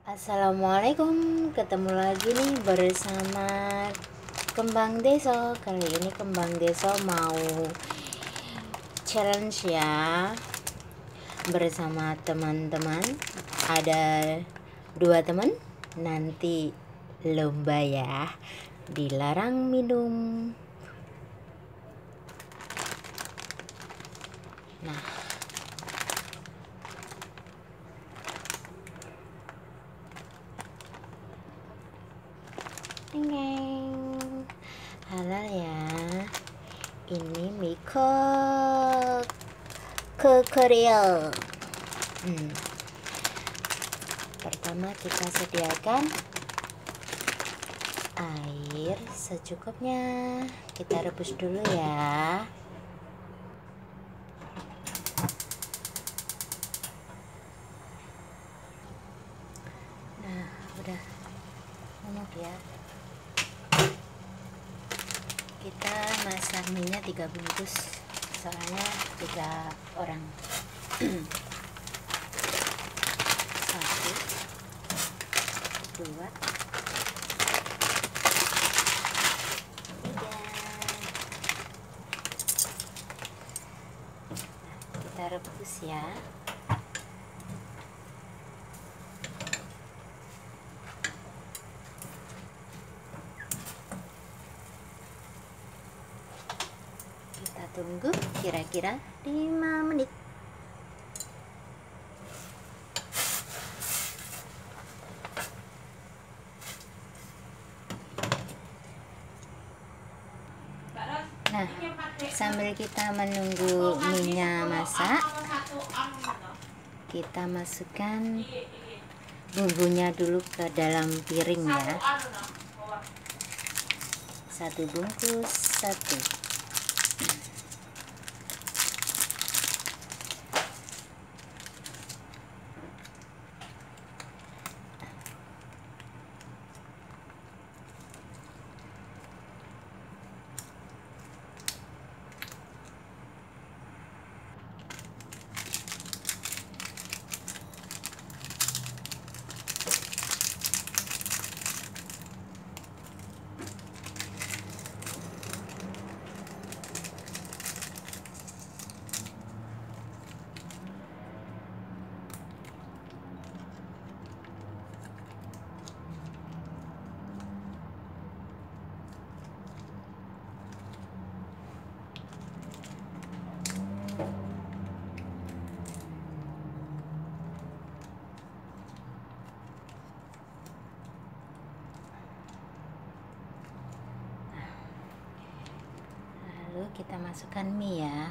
Assalamualaikum, ketemu lagi nih bersama Kembang Deso. Kali ini Kembang Deso mau challenge ya bersama teman-teman. Ada 2 teman, nanti lomba ya, dilarang minum. Nah, halal ya. Ini Miko ke Korea. Pertama kita sediakan air secukupnya. Kita rebus dulu ya. Nah, udah ngomong ya. Kita masak minyak 3 bungkus, soalnya 3 orang. 1, 2, 3. Kita rebus ya. Kita tunggu kira-kira 5 menit. Nah, sambil kita menunggu minyak masak, kita masukkan bumbunya dulu ke dalam piring ya. 1 bungkus, 1. Lalu kita masukkan mie ya.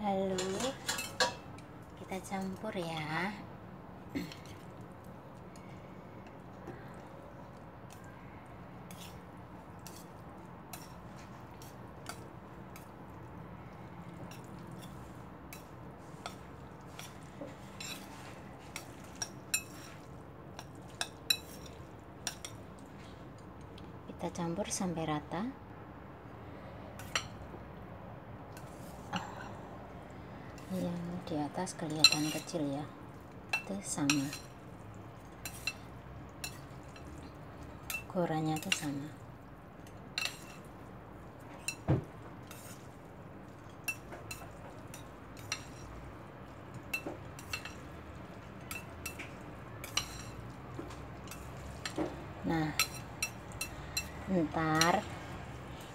Lalu kita campur ya. Kita campur sampai rata. Yang di atas kelihatan kecil ya, itu sama, ukurannya itu sama. Nah, ntar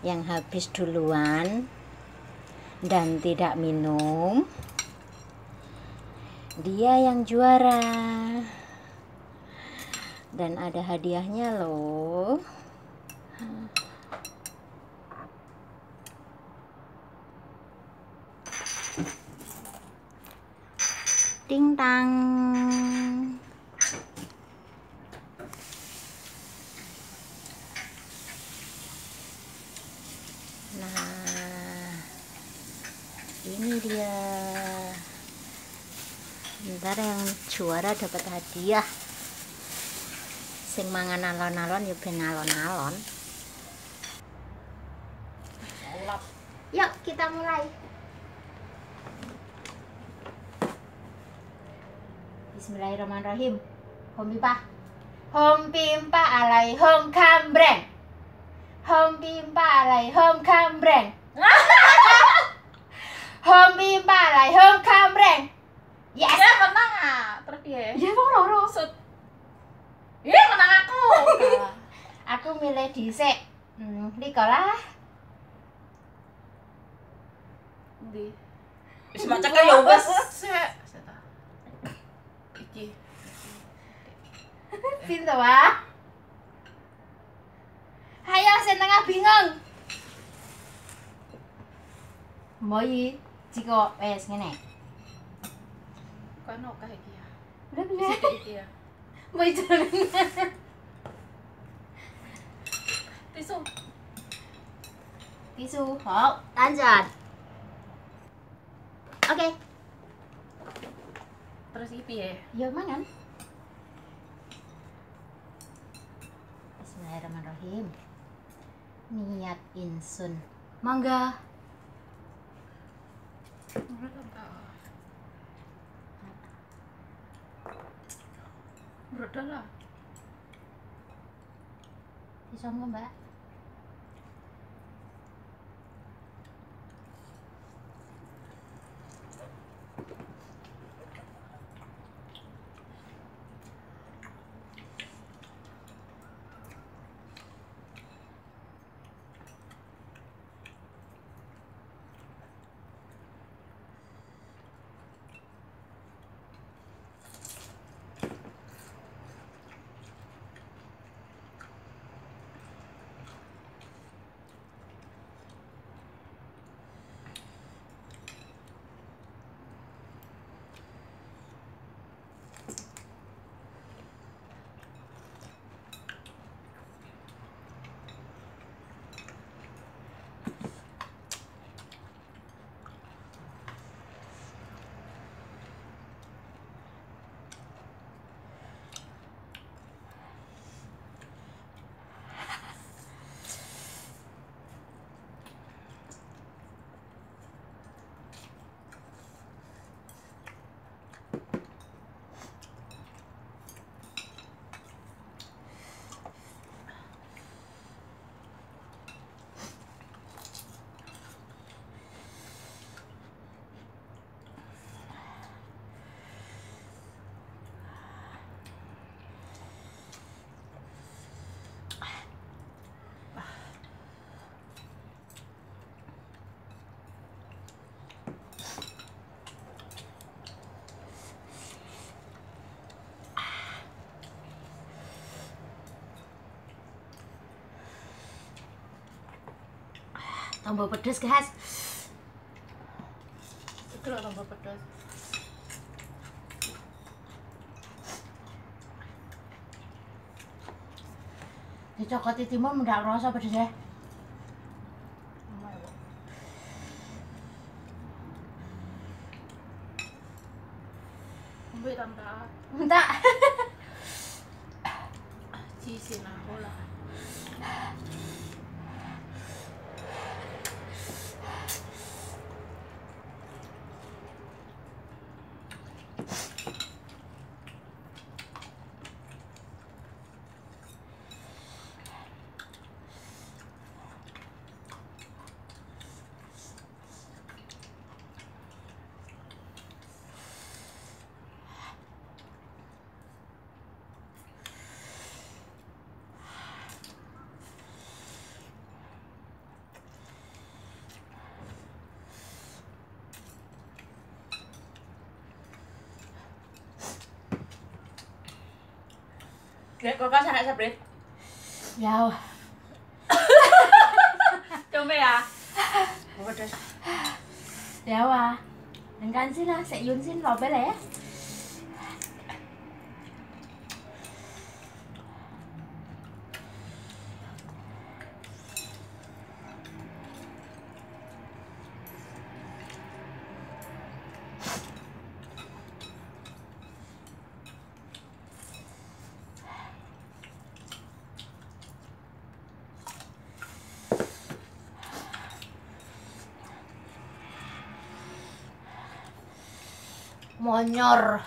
yang habis duluan dan tidak minum, dia yang juara. Dan ada hadiahnya loh. Ding dang. Nah, ini dia. Ntar yang juara dapat hadiah. Sing mangan alon-alon ya ben alon-alon. Yuk kita mulai. Bismillahirrahmanirrahim. Hom pimpa alai hom kambreng. Hom pimpa alai hom kambreng. Hom pimpa alai hom kambreng. Yes. Ya menang terus dia. Ya wong loro. Iya menang aku. Aku milih dhisik. Likolah. Ndi? Wis macak ya wis. Sek. Iki. Pintu ah. Hayo sing tengah bingung. Moi jiko wes ngene. Kan oke iki ya. Udah piye? Iki ya. Moi jalan. Tisu. Tisu. Hop, lanjut. Oke. Terus iki piye? Ya mangan. Bismillahirrahmanirrahim. Niat insun. Mangga. Berodah lah. Disongko, Mbak. Tambah pedes, guys. Itu lah tambah pedas. Dicokoti timun ndak rasa pedes ya. Ambil tambah. Entak. Cisin aku lah. Grek kulkas anak sabret. Ya. Coba ya. Pedas. Ya wah. Dengan sih lah, sek yun sin lo bele. Monyor.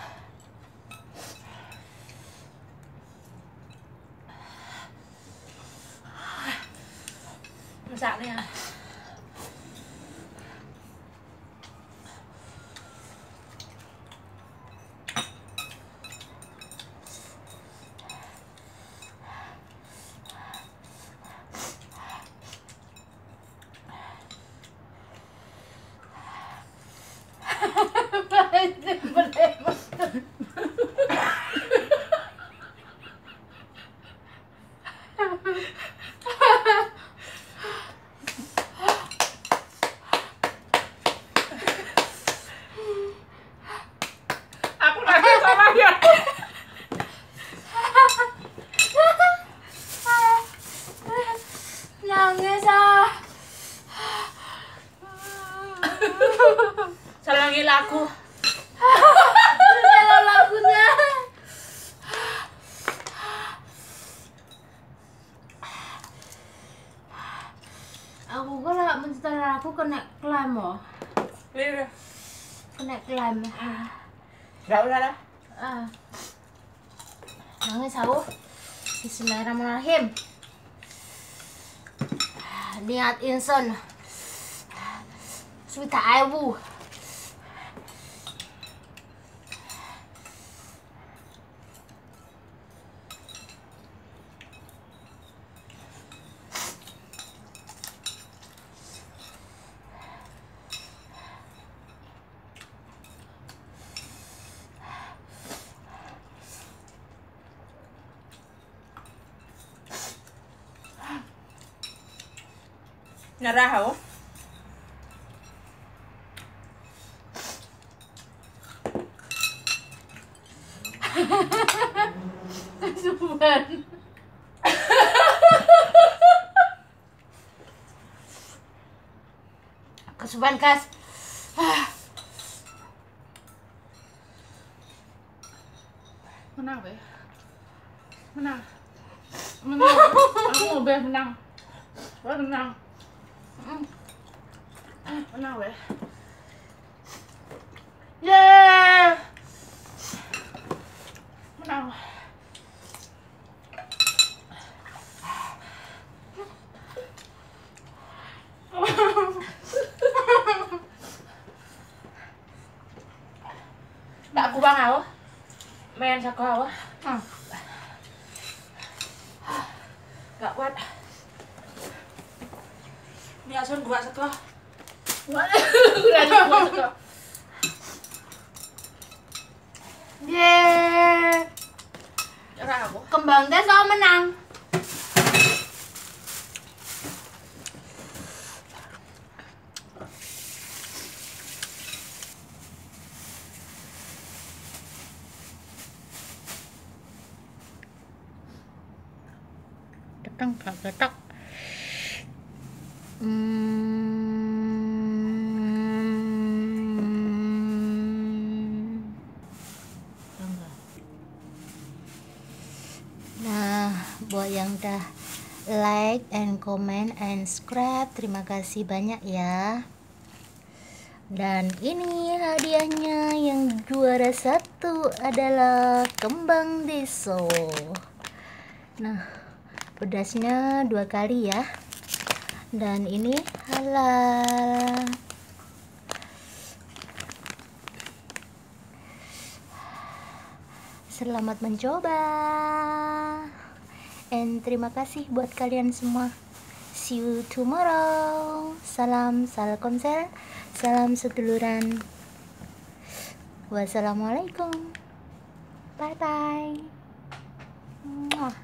Masaknya. Aku lagi sama dia. Nangis ah. Salangi lagu. Kalau lagunya. Aku kalau mencetak aku kena klaim loh. Lihat. Kena klaim. Enggak usah lah. Nangis aku. Bismillahirrahmanirrahim. Niat insun. Swita awu. Nyerah aku. Kesuban. Kesuban kas. Menang be. Menang. Menang. Aku mau be menang. Wah menang. Menang be. Yeay. Menang. Tak aku bang aku. Main saka aku. Gak kuat. Ini asun gua saka. Udah gua saka. Yeay. Nyerah aku. Kembang desa menang. Ketang gak ketak. Nah, buat yang udah like and comment and subscribe, terima kasih banyak ya. Dan ini hadiahnya, yang juara 1 adalah kembang deso. Nah, pedasnya 2 kali ya. Dan ini halal. Selamat mencoba. And terima kasih buat kalian semua. See you tomorrow. Salam Salkomsel. Salam seduluran. Wassalamualaikum. Bye bye. Mwah.